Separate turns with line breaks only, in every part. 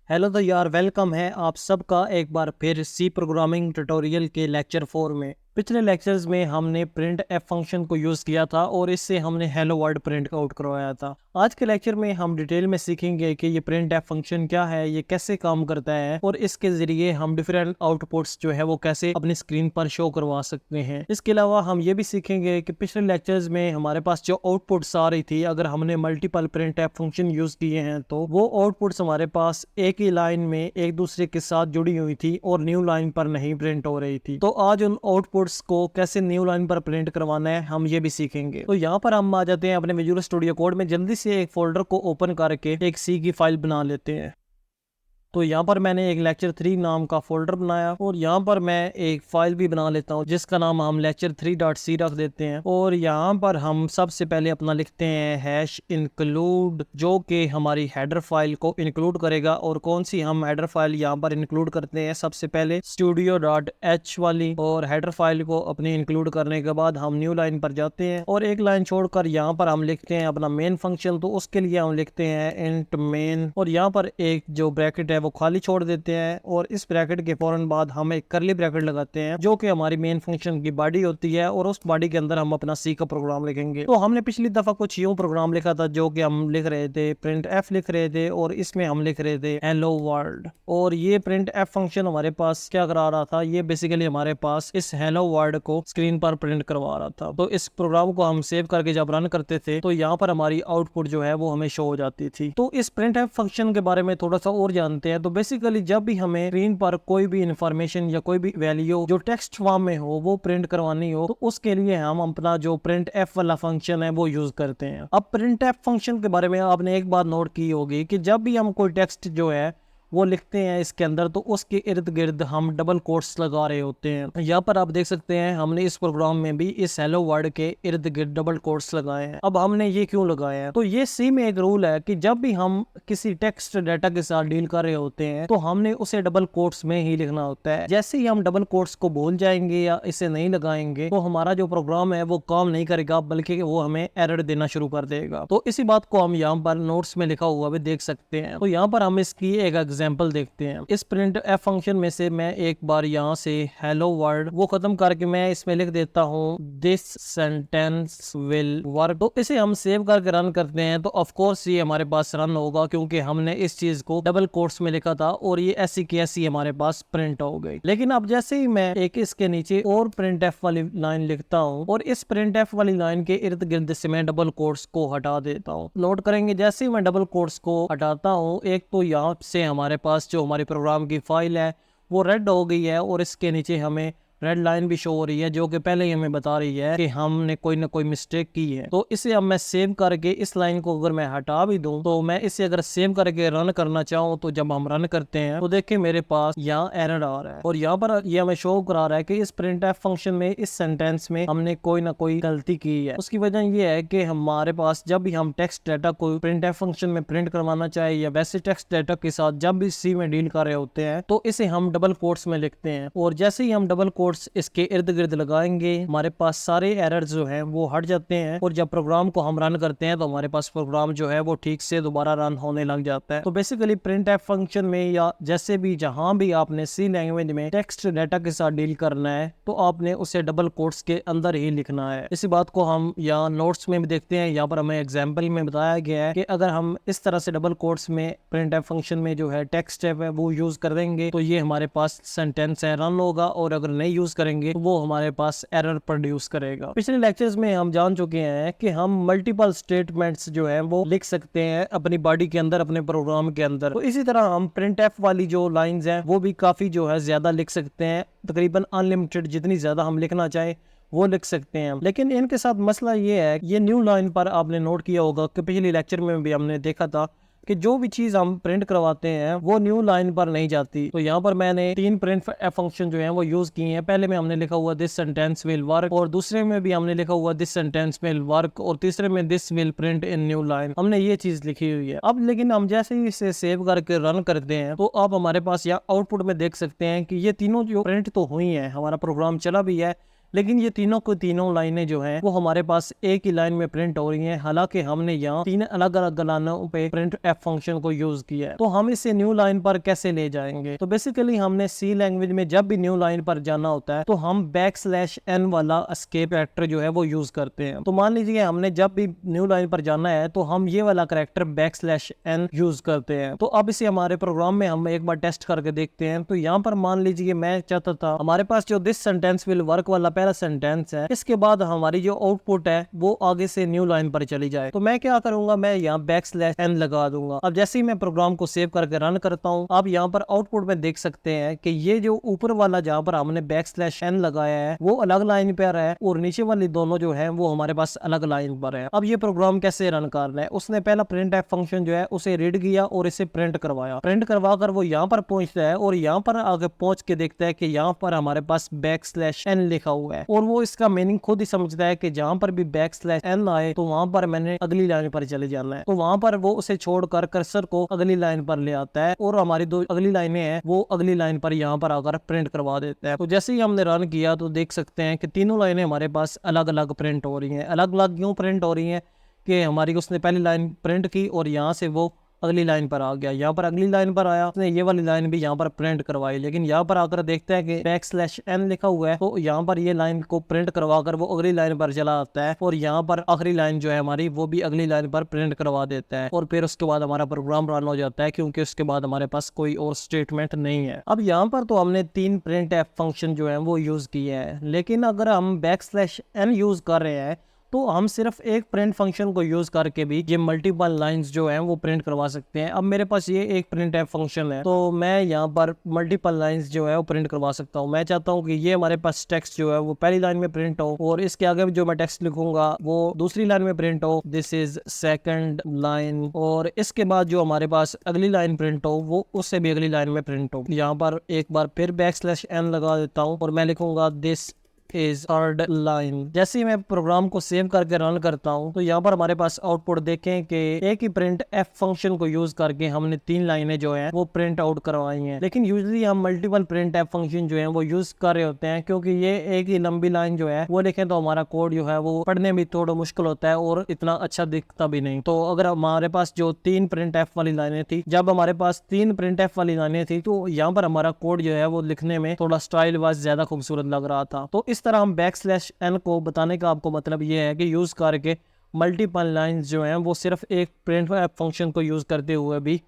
Hello तो यार, welcome है आप सबका एक बार फिर सी प्रोग्रामिंग ट्यूटोरियल के लेक्चर 4 में। पिछले लेक्चर्स में हमने प्रिंट एफ फंक्शन को यूज किया था और इससे हमने हेलो वर्ल्ड प्रिंट आउट करवाया था। आज के लेक्चर में हम डिटेल में सीखेंगे कि ये प्रिंट एफ फंक्शन क्या है, ये कैसे काम करता है और इसके जरिए हम डिफरेंट आउटपुट्स जो है वो कैसे अपनी स्क्रीन पर शो करवा सकते हैं। इसके अलावा हम ये भी सीखेंगे कि पिछले लेक्चर्स में हमारे पास जो आउटपुट्स आ रही थी, अगर हमने multiple print F function use किए हैं तो वो आउटपुट्स हमारे पास एक ही लाइन में एक दूसरे के साथ जुड़ी हुई थी और न्यू लाइन पर नहीं प्रिंट हो रही थी। तो आज उन आउटपुट्स को कैसे न्यू लाइन पर प्रिंट करवाना है हम ये भी सीखेंगे। तो यहाँ पर हम आ जाते हैं अपने विजुअल स्टूडियो कोड में। जल्दी से एक फोल्डर को ओपन करके एक सी की फाइल बना लेते हैं। तो यहाँ पर मैंने एक लेक्चर 3 नाम का फोल्डर बनाया और यहाँ पर मैं एक फाइल भी बना लेता हूँ जिसका नाम हम lecture3.c रख देते हैं। और यहाँ पर हम सबसे पहले अपना लिखते हैं हैश इंक्लूड, जो कि हमारी हेडर फाइल को इंक्लूड करेगा। और कौन सी हम हेडर फाइल यहाँ पर इंक्लूड करते हैं, सबसे पहले studio.h वाली। और हेडर फाइल को अपनी इंक्लूड करने के बाद हम न्यू लाइन पर जाते हैं और एक लाइन छोड़कर यहाँ पर हम लिखते हैं अपना मेन फंक्शन। तो उसके लिए हम लिखते हैं इंट मेन और यहाँ पर एक जो ब्रैकेट है वो खाली छोड़ देते हैं और इस ब्रैकेट के फौरन बाद हम एक करली ब्रैकेट लगाते हैं जो कि हमारी मेन फंक्शन की बॉडी होती है और उस बॉडी के अंदर हम अपना सी का प्रोग्राम लिखेंगे। तो हमने पिछली दफा कुछ यूं प्रोग्राम लिखा था जो कि हम लिख रहे थे प्रिंट एफ लिख रहे थे और इसमें हम लिख रहे थे हेलो वर्ल्ड। और ये प्रिंट एफ फंक्शन हमारे पास क्या करा रहा था, ये बेसिकली हमारे पास इस हेलो वर्ल्ड को स्क्रीन पर प्रिंट करवा रहा था। तो इस प्रोग्राम को हम सेव करके जब रन करते थे तो यहाँ पर हमारी आउटपुट जो है वो हमें शो हो जाती थी। तो इस प्रिंट एफ फंक्शन के बारे में थोड़ा सा और जानते हैं। तो बेसिकली जब भी हमें स्क्रीन पर कोई भी इंफॉर्मेशन या कोई भी वैल्यू जो टेक्स्ट फॉर्म में हो वो प्रिंट करवानी हो तो उसके लिए हम अपना जो प्रिंट एफ वाला फंक्शन है वो यूज करते हैं। अब प्रिंट एफ फंक्शन के बारे में आपने एक बात नोट की होगी कि जब भी हम कोई टेक्स्ट जो है वो लिखते हैं इसके अंदर तो उसके इर्द गिर्द हम डबल कोट्स लगा रहे होते हैं। यहाँ पर आप देख सकते हैं हमने इस प्रोग्राम में भी इस हेलो वर्ड के इर्द गिर्द डबल कोट्स लगाए हैं। अब हमने ये क्यों लगाए हैं, तो ये सी में एक रूल है कि जब भी हम किसी टेक्स्ट डाटा के साथ डील कर रहे होते हैं तो हमने उसे डबल कोट्स में ही लिखना होता है। जैसे ही हम डबल कोट्स को भूल जाएंगे या इसे नहीं लगाएंगे तो हमारा जो प्रोग्राम है वो काम नहीं करेगा बल्कि वो हमें एरर देना शुरू कर देगा। तो इसी बात को हम यहाँ पर नोट्स में लिखा हुआ भी देख सकते हैं। तो यहाँ पर हम इसकी एक एग्जांपल देखते हैं। इस प्रिंट एफ फंक्शन में से मैं एक बार यहाँ से हेलो वर्ल्ड वो खत्म करके मैं इसमें लिख देता हूँ दिस सेंटेंस विल वर्क। तो इसे हम सेव करके रन करते हैं तो ऑफ कोर्स ये हमारे पास रन होगा क्योंकि हमने इस चीज को डबल कोट्स में लिखा था और ये ऐसी की ऐसी हमारे पास प्रिंट हो गई। लेकिन अब जैसे ही मैं एक इसके नीचे और प्रिंट एफ वाली लाइन लिखता हूँ और इस प्रिंट एफ वाली लाइन के इर्द गिर्द से मैं डबल कोट्स को हटा देता हूँ। नोट करेंगे जैसे ही मैं डबल कोट्स को हटाता हूँ एक तो यहाँ से हमारे पास जो हमारी प्रोग्राम की फाइल है वो रेड हो गई है और इसके नीचे हमें रेड लाइन भी शो हो रही है जो कि पहले ही हमें बता रही है कि हमने कोई ना कोई मिस्टेक की है। तो इसे अब मैं सेव करके इस लाइन को अगर मैं हटा भी दूं तो मैं इसे अगर सेव करके रन करना चाहूँ तो जब हम रन करते हैं तो देखिए मेरे पास यहाँ एरर आ रहा है और यहाँ पर यह हमें शो करा रहा है कि इस प्रिंट एफ फंक्शन में इस सेंटेंस में हमने कोई ना कोई गलती की है। उसकी वजह यह है कि हमारे पास जब भी हम टेक्स्ट डाटा को प्रिंट एफ फंक्शन में प्रिंट करवाना चाहे या वैसे टेक्स्ट डाटा के साथ जब भी सी में डील कर रहे होते हैं तो इसे हम डबल कोट्स में लिखते हैं और जैसे ही हम डबल इसके इर्द गिर्द लगाएंगे हमारे पास सारे एरर्स जो हैं वो हट जाते हैं और जब प्रोग्राम को हम रन करते हैं तो हमारे पास प्रोग्राम जो है वो ठीक से दोबारा रन होने लग जाता है। तो बेसिकली प्रिंट एफ फंक्शन में या जैसे भी जहां भी आपने सी लैंग्वेज में टेक्स्ट डाटा के साथ डील करना है तो आपने उसे डबल कोट्स के अंदर ही लिखना है। इसी बात को हम यहाँ नोट्स में भी देखते हैं। यहाँ पर हमें एग्जाम्पल में बताया गया है कि अगर हम इस तरह से डबल कोट्स में प्रिंट एफ फंक्शन में जो है टेक्स्ट है वो यूज कर देंगे तो ये हमारे पास सेंटेंस है रन होगा और अगर नहीं यूज करेंगे तो वो हमारे पास एरर प्रोड्यूस करेगा। पिछले लेक्चर्स में हम जान चुके हैं कि हम मल्टीपल स्टेटमेंट्स जो है वो लिख सकते हैं अपनी बॉडी के अंदर अपने प्रोग्राम के अंदर। तो इसी तरह हम प्रिंट एफ वाली जो लाइंस हैं वो भी काफी जो है ज्यादा लिख सकते हैं, तकरीबन अनलिमिटेड जितनी ज्यादा हम लिखना चाहें वो लिख सकते हैं। लेकिन इनके साथ मसला ये है, ये न्यू लाइन पर आपने नोट किया होगा कि पिछले लेक्चर में भी हमने देखा था कि जो भी चीज हम प्रिंट करवाते हैं वो न्यू लाइन पर नहीं जाती। तो यहाँ पर मैंने 3 प्रिंट एफ फंक्शन जो हैं वो यूज किए हैं। पहले में हमने लिखा हुआ दिस सेंटेंस विल वर्क और दूसरे में भी हमने लिखा हुआ दिस सेंटेंस विल वर्क और तीसरे में this will print in new line, हमने ये चीज लिखी हुई है। अब लेकिन हम जैसे ही इसे सेव करके रन करते हैं तो आप हमारे पास यहाँ आउटपुट में देख सकते हैं कि ये तीनों जो प्रिंट तो हुई है, हमारा प्रोग्राम चला भी है लेकिन ये तीनों को तीनों लाइनें जो हैं वो हमारे पास एक ही लाइन में प्रिंट हो रही हैं, हालांकि हमने यहाँ 3 अलग अलग लाइनों पे प्रिंट एफ फंक्शन को यूज किया है। तो हम इसे न्यू लाइन पर कैसे ले जाएंगे? तो बेसिकली हमने सी लैंग्वेज में जब भी न्यू लाइन पर जाना होता है तो हम बैकस्लैश n वाला एस्केप कैरेक्टर जो है वो यूज करते हैं। तो मान लीजिए हमने जब भी न्यू लाइन पर जाना है तो हम ये वाला कैरेक्टर बैकस्लैश n यूज करते हैं। तो अब इसे हमारे प्रोग्राम में हम एक बार टेस्ट करके देखते हैं। तो यहाँ पर मान लीजिए मैं चाहता था हमारे पास जो दिस सेंटेंस विल वर्क वाला पहला सेंटेंस है, इसके बाद हमारी जो आउटपुट है वो आगे से न्यू लाइन पर चली जाए। तो मैं क्या करूंगा, मैं यहाँ बैकस्लैश n लगा दूंगा। अब जैसे ही मैं प्रोग्राम को सेव करके रन करता हूँ, आप यहाँ पर आउटपुट में देख सकते हैं कि ये जो ऊपर वाला जहाँ पर हमने बैकस्लैश n लगाया है वो अलग लाइन पर है और नीचे वाली दोनों जो है वो हमारे पास अलग लाइन पर है। अब ये प्रोग्राम कैसे रन कर रहा है, उसने पहला प्रिंट एफ फंक्शन जो है उसे रीड किया और इसे प्रिंट करवाया। प्रिंट करवा कर वो यहाँ पर पहुंचता है और यहाँ पर आगे पहुंच के देखता है कि यहाँ पर हमारे पास बैकस्लैश n लिखा हुआ है और वो इसका मीनिंग खुद ही समझता है कि जहाँ पर भी बैकस्लैश n आए तो वहां पर मैंने अगली लाइन पर चले जाना है। तो वहां पर वो उसे छोड़कर कर्सर को अगली लाइन पर ले आता है और हमारी दो अगली लाइनें हैं वो अगली लाइन पर यहाँ पर आकर प्रिंट करवा देता है। तो जैसे ही हमने रन किया तो देख सकते हैं कि तीनों लाइनें हमारे पास अलग अलग प्रिंट हो रही हैं। अलग अलग क्यों प्रिंट हो रही हैं कि हमारी उसने पहली लाइन प्रिंट की और यहाँ से वो अगली लाइन पर आ गया, यहाँ पर अगली लाइन पर आया, उसने ये वाली लाइन भी यहाँ पर प्रिंट करवाई। लेकिन यहाँ पर आकर देखते हैं कि बैकस्लैश n लिखा हुआ है तो यहाँ पर ये लाइन को प्रिंट करवा कर वो अगली लाइन पर चला आता है और यहाँ पर आखिरी लाइन जो है हमारी वो भी अगली लाइन पर प्रिंट करवा देता है और फिर उसके बाद हमारा प्रोग्राम रन हो जाता है, क्योंकि उसके बाद हमारे पास कोई और स्टेटमेंट नहीं है। अब यहाँ पर तो हमने 3 प्रिंट एफ फंक्शन जो है वो यूज किए हैं, लेकिन अगर हम बैकस्लैश n यूज कर रहे हैं तो हम सिर्फ एक प्रिंट फंक्शन को यूज करके भी ये मल्टीपल लाइंस जो हैं वो प्रिंट करवा सकते हैं। अब मेरे पास ये एक प्रिंट एफ फंक्शन है तो मैं यहाँ पर मल्टीपल लाइंस जो है वो प्रिंट करवा सकता हूँ। मैं चाहता हूँ कि ये हमारे पास टेक्स्ट जो है वो पहली लाइन में प्रिंट हो और इसके आगे जो मैं टेक्स्ट लिखूंगा वो दूसरी लाइन में प्रिंट हो, दिस इज सेकंड लाइन, और इसके बाद जो हमारे पास अगली लाइन प्रिंट हो वो उससे भी अगली लाइन में प्रिंट हो। यहाँ पर एक बार फिर बैकस्लैश n लगा देता हूँ और मैं लिखूंगा दिस इज थर्ड लाइन। जैसे ही मैं प्रोग्राम को सेव करके रन करता हूं तो यहाँ पर हमारे पास आउटपुट देखें कि एक ही प्रिंट एफ फंक्शन को यूज करके हमने 3 लाइनें जो है वो प्रिंट आउट करवाई हैं। लेकिन यूजली हम मल्टीपल प्रिंट एफ फंक्शन जो है वो यूज कर रहे होते हैं, क्योंकि ये एक ही लंबी लाइन जो है वो लिखें तो हमारा कोड जो है वो पढ़ने में थोड़ा मुश्किल होता है और इतना अच्छा दिखता भी नहीं। तो अगर हमारे पास जो 3 प्रिंट एफ वाली लाइनें थी, जब हमारे पास 3 प्रिंट एफ वाली लाइनें थी तो यहाँ पर हमारा कोड जो है वो लिखने में थोड़ा स्टाइल वाइज ज्यादा खूबसूरत लग रहा था। तो इस तरह हम बैकस्लैश n को बताने का आपको मतलब ये है कि यूज करके मल्टीपल लाइंस जो हैं वो सिर्फ एक प्रिंट फंक्शन को यूज करते हुए भी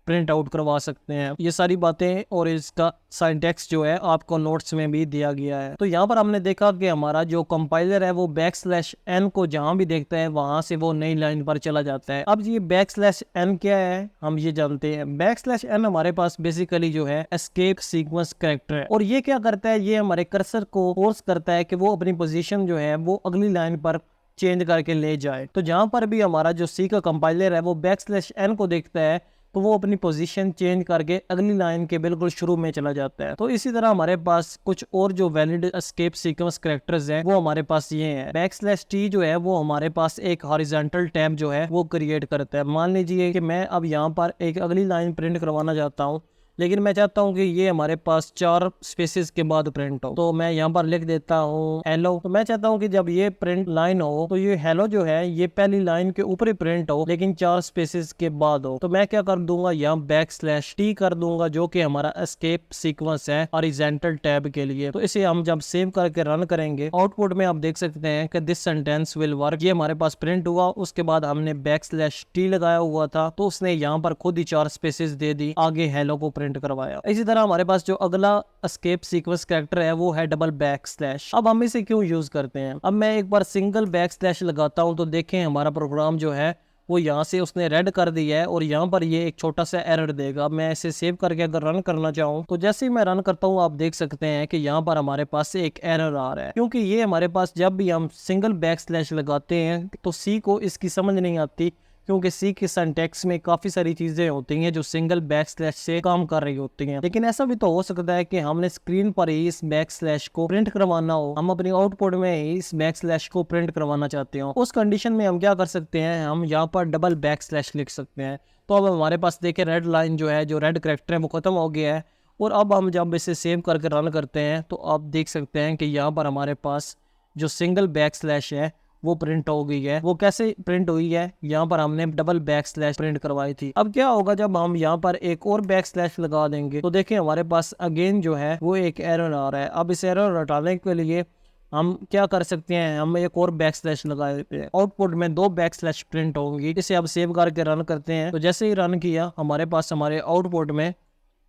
प्रिंट आउट करवा सकते हैं। ये सारी बातें और इसका सिंटैक्स जो है आपको नोट्स में भी दिया गया है। तो यहाँ पर हमने देखा कि हमारा जो कंपाइलर है वो बैकस्लैश n को जहां भी देखता है वहां से वो नई लाइन पर चला जाता है। अब ये बैकस्लैश n क्या है हम ये जानते हैं। बैकस्लैश n हमारे पास बेसिकली जो है एस्केप सीक्वेंस कैरेक्टर है और ये क्या करता है, ये हमारे कर्सर को फोर्स करता है कि वो अपनी पोजीशन जो है वो अगली लाइन पर चेंज करके ले जाए। तो जहां पर भी हमारा जो सी का कंपाइलर है वो बैकस्लैश n को देखता है तो वो अपनी पोजीशन चेंज करके अगली लाइन के बिल्कुल शुरू में चला जाता है। तो इसी तरह हमारे पास कुछ और जो वैलिड एस्केप सीक्वेंस कैरेक्टर्स हैं वो हमारे पास ये हैं। बैकस्लैश t जो है वो हमारे पास एक हॉरिजॉन्टल टैब जो है वो क्रिएट करता है। मान लीजिए कि मैं अब यहाँ पर एक अगली लाइन प्रिंट करवाना चाहता हूँ, लेकिन मैं चाहता हूं कि ये हमारे पास 4 स्पेसेस के बाद प्रिंट हो। तो मैं यहाँ पर लिख देता हूँ हेलो। तो मैं चाहता हूं कि जब ये प्रिंट लाइन हो तो ये हेलो जो है ये पहली लाइन के ऊपर ही प्रिंट हो लेकिन 4 स्पेसेस के बाद हो। तो मैं क्या कर दूंगा, यहाँ बैकस्लैश t कर दूंगा जो कि हमारा एस्केप सीक्वेंस है हॉरिजॉन्टल टैब के लिए। तो इसे हम जब सेव करके रन करेंगे आउटपुट में आप देख सकते हैं कि दिस सेंटेंस विल वर्क ये हमारे पास प्रिंट हुआ। उसके बाद हमने बैकस्लैश t लगाया हुआ था तो उसने यहाँ पर खुद ही 4 स्पेसेस दे दी, आगे हेलो को प्रिंट करवाया। इसी तरह हमारे पास जो अगला एस्केप सीक्वेंस कैरेक्टर है वो है डबल बैकस्लैश। अब हम इसे क्यों यूज करते हैं, अब मैं एक बार सिंगल बैकस्लैश लगाता हूं तो देखें हमारा प्रोग्राम जो है वो यहाँ से उसने रेड कर दिया है और यहाँ पर ये एक छोटा सा एरर देगा। मैं इसे सेव करके अगर रन करना चाहूँ तो जैसे ही मैं रन करता हूँ आप देख सकते हैं कि यहाँ पर हमारे पास से एक एरर आ रहा है, क्योंकि ये हमारे पास जब भी हम सिंगल बैकस्लैश लगाते हैं तो सी को इसकी समझ नहीं आती, क्योंकि सी के सिंटैक्स में काफी सारी चीजें होती हैं जो सिंगल बैकस्लैश से काम कर रही होती हैं। लेकिन ऐसा भी तो हो सकता है कि हमने स्क्रीन पर ही इस बैकस्लैश को प्रिंट करवाना हो, हम अपनी आउटपुट में ही इस बैकस्लैश को प्रिंट करवाना चाहते हो। उस कंडीशन में हम क्या कर सकते हैं, हम यहाँ पर डबल बैकस्लैश लिख सकते हैं। तो अब हमारे पास देखिए रेड लाइन जो है, जो रेड कैरेक्टर है वो खत्म हो गया है और अब हम जब इसे सेव करके रन करते हैं तो आप देख सकते हैं कि यहाँ पर हमारे पास जो सिंगल बैक स्लैश है वो प्रिंट हो गई है। वो कैसे प्रिंट हुई है, यहाँ पर हमने डबल बैक स्लैश प्रिंट करवाई थी। अब क्या होगा जब हम यहाँ पर एक और बैक स्लैश लगा देंगे तो देखिए हमारे पास अगेन जो है वो एक एरर आ रहा है। अब इस एरर हटाने के लिए हम क्या कर सकते हैं, हम एक और बैक स्लैश लगा देते हैं। आउटपुट में 2 बैक स्लैश प्रिंट होंगी। इसे अब सेव करके रन करते हैं तो जैसे ही रन किया हमारे पास हमारे आउटपुट में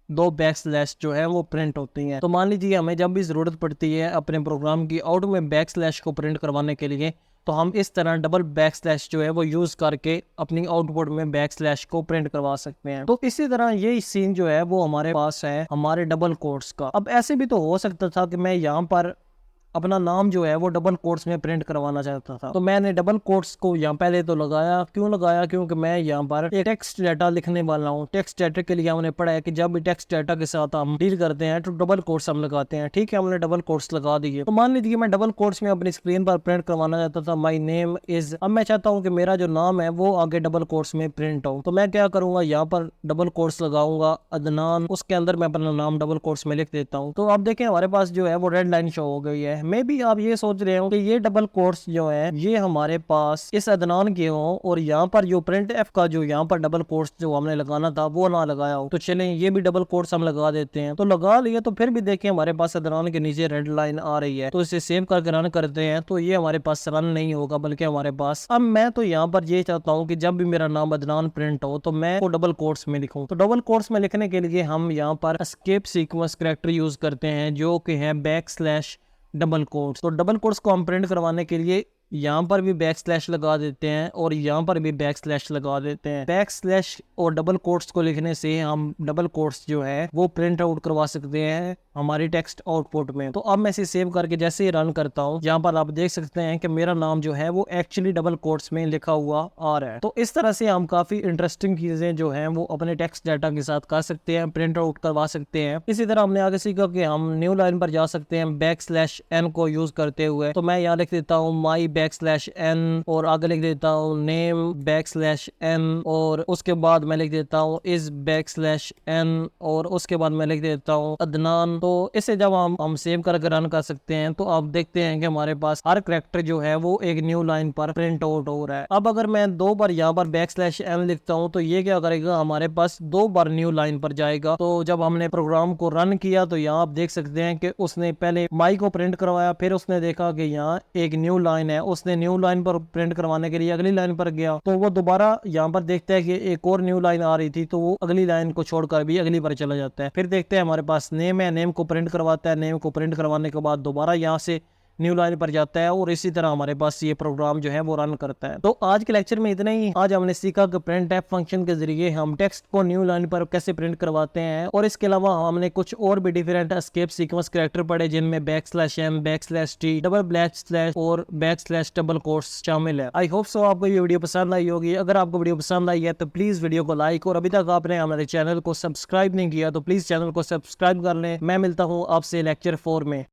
2 बैक स्लैश जो है वो प्रिंट होती हैं। तो मान लीजिए हमें जब भी ज़रूरत पड़ती है अपने प्रोग्राम की आउट में बैक स्लैश को प्रिंट करवाने के लिए तो हम इस तरह डबल बैक स्लैश जो है वो यूज़ करके अपनी आउटपुट में बैक स्लैश को प्रिंट करवा सकते हैं। तो इसी तरह ये सीन जो है वो हमारे पास है हमारे डबल कोट्स का। अब ऐसे भी तो हो सकता था कि मैं यहाँ पर अपना नाम जो है वो डबल कोट्स में प्रिंट करवाना चाहता था, तो मैंने डबल कोट्स को यहाँ पहले तो लगाया। क्यों लगाया, क्योंकि मैं यहाँ पर एक टेक्स्ट डाटा लिखने वाला हूँ। टेक्स्ट डाटा के लिए हमने पढ़ा है कि जब भी टेक्स्ट डाटा के साथ हम डील करते हैं तो डबल कोट्स हम लगाते हैं। ठीक है, हमने डबल कोट्स लगा दिए। तो मान लीजिए मैं डबल कोट्स में अपनी स्क्रीन पर प्रिंट करवाना चाहता था माई नेम इज। अब मैं चाहता हूँ कि मेरा जो नाम है वो आगे डबल कोट्स में प्रिंट हो, तो मैं क्या करूंगा, यहाँ पर डबल कोट्स लगाऊंगा अदनान, उसके अंदर मैं अपना नाम डबल कोट्स में लिख देता हूँ। तो आप देखें हमारे पास जो है वो रेड लाइन शो हो गई है। मे बी आप ये सोच रहे हो कि ये डबल कोट्स जो है ये हमारे पास इस अदनान के हो और यहाँ पर जो प्रिंट एफ का जो यहाँ पर डबल कोट्स जो हमने लगाना था वो ना लगाया हो। तो चलें ये भी डबल कोट्स हम लगा देते हैं। तो लगा लिए तो फिर भी देखें हमारे पास अदनान के नीचे रेड लाइन आ रही है। तो इसे सेव करके रन करते हैं तो ये हमारे पास रन नहीं होगा, बल्कि हमारे पास अब मैं तो यहाँ पर ये चाहता हूँ कि जब भी मेरा नाम अदनान प्रिंट हो तो मैं वो डबल कोट्स में लिखूं। तो डबल कोट्स में लिखने के लिए हम यहाँ पर एस्केप सीक्वेंस कैरेक्टर यूज करते हैं जो कि है बैक स्लैश डबल कोट्स। तो डबल कोट्स को हम प्रिंट करवाने के लिए यहाँ पर भी बैक स्लैश लगा देते हैं और यहाँ पर भी बैक स्लैश लगा देते हैं। बैक स्लैश और डबल कोट्स को लिखने से हम डबल कोट्स जो है वो प्रिंट आउट करवा सकते हैं हमारी टेक्स्ट आउटपुट में। तो अब मैं इसे सेव करके जैसे ही रन करता हूँ यहाँ पर आप देख सकते हैं कि मेरा नाम जो है वो एक्चुअली डबल कोट्स में लिखा हुआ आ रहा है। तो इस तरह से हम काफी इंटरेस्टिंग चीजें जो है वो अपने टेक्स्ट डाटा के साथ कर सकते हैं, प्रिंट आउट करवा सकते हैं। इसी तरह हमने आगे सीखा कि हम न्यू लाइन पर जा सकते हैं बैक स्लैश एन को यूज करते हुए। तो मैं यहाँ लिख देता हूँ माई बैक स्लैश एन और आगे लिख देता हूँ नेम बैक स्लैश एन और उसके बाद मैं लिख देता हूँ इस बैक स्लैश एन और उसके बाद मैं लिख देता हूँ अदनान। तो इसे जब हम सेव करके रन कर सकते हैं तो आप देखते हैं कि हमारे पास हर कैरेक्टर जो है वो एक न्यू लाइन पर प्रिंट आउट हो रहा है। अब अगर मैं 2 बार यहाँ पर बैक स्लैश एन लिखता हूँ तो ये क्या करेगा, हमारे पास 2 बार न्यू लाइन पर जाएगा। तो जब हमने प्रोग्राम को रन किया तो यहाँ आप देख सकते हैं कि उसने पहले माई को प्रिंट करवाया, फिर उसने देखा कि यहाँ एक न्यू लाइन है, उसने न्यू लाइन पर प्रिंट करवाने के लिए अगली लाइन पर गया तो वो दोबारा यहाँ पर देखता है कि एक और न्यू लाइन आ रही थी तो वो अगली लाइन को छोड़कर भी अगली पर चला जाता है। फिर देखते हैं हमारे पास नेम है, नेम को प्रिंट करवाता है, नेम को प्रिंट करवाने के बाद दोबारा यहाँ से न्यू लाइन पर जाता है और इसी तरह हमारे पास ये प्रोग्राम जो है वो रन करता है। तो आज के लेक्चर में इतना ही। आज हमने सीखा कि प्रिंट एफ फंक्शन के जरिए हम टेक्स्ट को न्यू लाइन पर कैसे प्रिंट करवाते हैं और इसके अलावा हमने कुछ और भी डिफरेंट एस्केप सीक्वेंस कैरेक्टर पढ़े जिनमें back slash m, back slash t, double back slash और बैक स्लैश डबल कोट्स शामिल है। आई होप सो आपको ये वीडियो पसंद आई होगी। अगर आपको वीडियो पसंद आई है तो प्लीज वीडियो को लाइक और अभी तक आपने हमारे चैनल को सब्सक्राइब नहीं किया तो प्लीज चैनल को सब्सक्राइब कर लें। मैं मिलता हूँ आपसे लेक्चर 4 में।